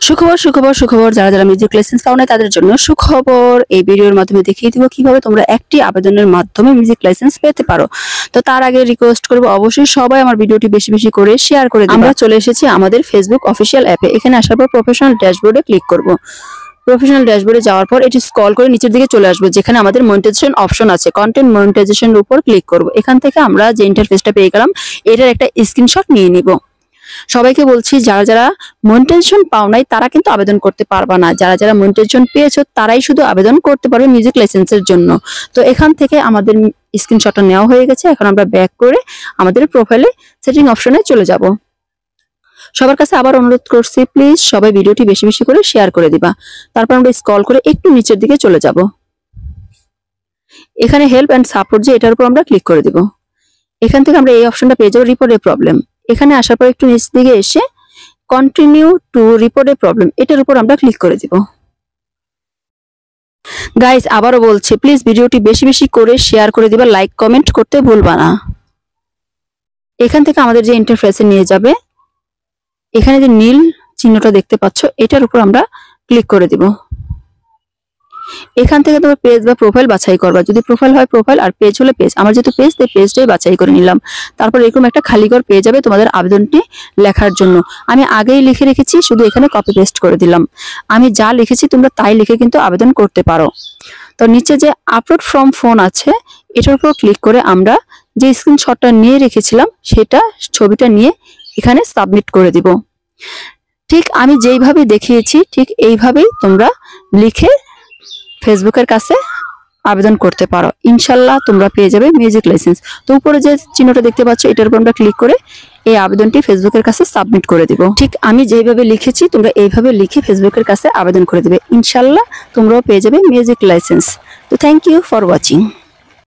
সুখবর সুখবর সুখবর, যারা যারা মিউজিক লাইসেন্স পাও না তাদের জন্য সুখবর। এই ভিডিওর মাধ্যমে দেখিয়ে দিব কিভাবে তোমরা একটি আবেদনের মাধ্যমে মিউজিক লাইসেন্স পেতে পারো। তো তার আগে রিকোয়েস্ট করব অবশ্যই সবাই আমার ভিডিওটি বেশি বেশি করে শেয়ার করে দিবা। আমরা চলে এসেছি আমাদের ফেসবুক অফিসিয়াল অ্যাপে। এখানে আসার পর প্রফেশনাল ড্যাশবোর্ডে ক্লিক করব। প্রফেশনাল ড্যাশবোর্ডে যাওয়ার পর এটি স্ক্রল করে নিচের দিকে চলে আসবে, যেখানে আমাদের মনিটাইজেশন অপশন আছে। কন্টেন্ট মনিটাইজেশনের উপর ক্লিক করব। এখান থেকে আমরা যে ইন্টারফেসটা পেয়ে গেলাম এটার একটা স্ক্রিনশট নিয়ে নিব। সবাইকে বলছি, যারা যারা মনিটাইজেশন পাও নাই তারা কিন্তু আবেদন করতে পারবা না। যারা যারা মনিটাইজেশন পেয়েছো তারাই শুধু আবেদন করতে পারবে মিউজিক লাইসেন্সের জন্য। তো এখান থেকে আমাদের স্ক্রিনশটটা নেওয়া হয়ে গেছে। এখন আমরা ব্যাক করে আমাদের প্রোফাইলে সেটিং অপশনে চলে যাব। সবার কাছে আবার অনুরোধ করছি, প্লিজ সবাই ভিডিওটি বেশি বেশি করে শেয়ার করে দিবা। তারপর আমরা স্ক্রল করে একটু নিচের দিকে চলে যাব। এখানে হেল্প এন্ড সাপোর্ট, যে এটার উপর আমরা ক্লিক করে দিব। এখান থেকে আমরা এই অপশনটা পেয়ে যাবো, রিপোর্ট এ প্রবলেম। এখানে আসার পর একটু নিচ দিকে এসে continue to report A problem, এটার উপর আমরা ক্লিক করে দিব। গাইস, আবারও বলছি, প্লিজ ভিডিওটি বেশি বেশি করে শেয়ার করে দিবা, লাইক কমেন্ট করতে ভুলবা না। এখান থেকে আমাদের যে ইন্টারফেসে নিয়ে যাবে, এখানে যে নীল চিহ্নটা দেখতে পাচ্ছ এটার উপর আমরা ক্লিক করে দিব। এখান থেকে তোমার পেজ বা প্রোফাইল বাছাই করবা। যদি প্রোফাইল হয় প্রোফাইল, আর পেজ হলে পেজ। আমার যেহেতু পেজ, তাই পেজটাই বাছাই করে নিলাম। তারপর এরকম একটা খালি ঘর পেয়ে যাবে তোমাদের আবেদনটি লেখার জন্য। আমি আগেই লিখে রেখেছি, শুধু এখানে কপি পেস্ট করে দিলাম। আমি যা লিখেছি তোমরা তাই লিখে কিন্তু আবেদন করতে পারো। তো নিচে যে আপলোড ফ্রম ফোন আছে এটার উপর ক্লিক করে আমরা যে স্ক্রিনশটটা নিয়ে রেখেছিলাম সেটা ছবিটা নিয়ে এখানে সাবমিট করে দিব। ঠিক আমি যেইভাবে দেখিয়েছি ঠিক এইভাবেই তোমরা লিখে ফেসবুকের কাছে আবেদন করতে পারো। ইনশাল্লাহ তোমরা পেয়ে যাবে মিউজিক লাইসেন্স। তো উপরে যে চিহ্নটা দেখতে পাচ্ছ এটার উপর আমরা ক্লিক করে এই আবেদনটি ফেসবুকের কাছে সাবমিট করে দিব। ঠিক আমি যেভাবে লিখেছি তোমরা এইভাবে লিখে ফেসবুকের কাছে আবেদন করে দিবে। ইনশাল্লাহ তোমরাও পেয়ে যাবে মিউজিক লাইসেন্স। তো থ্যাংক ইউ ফর ওয়াচিং।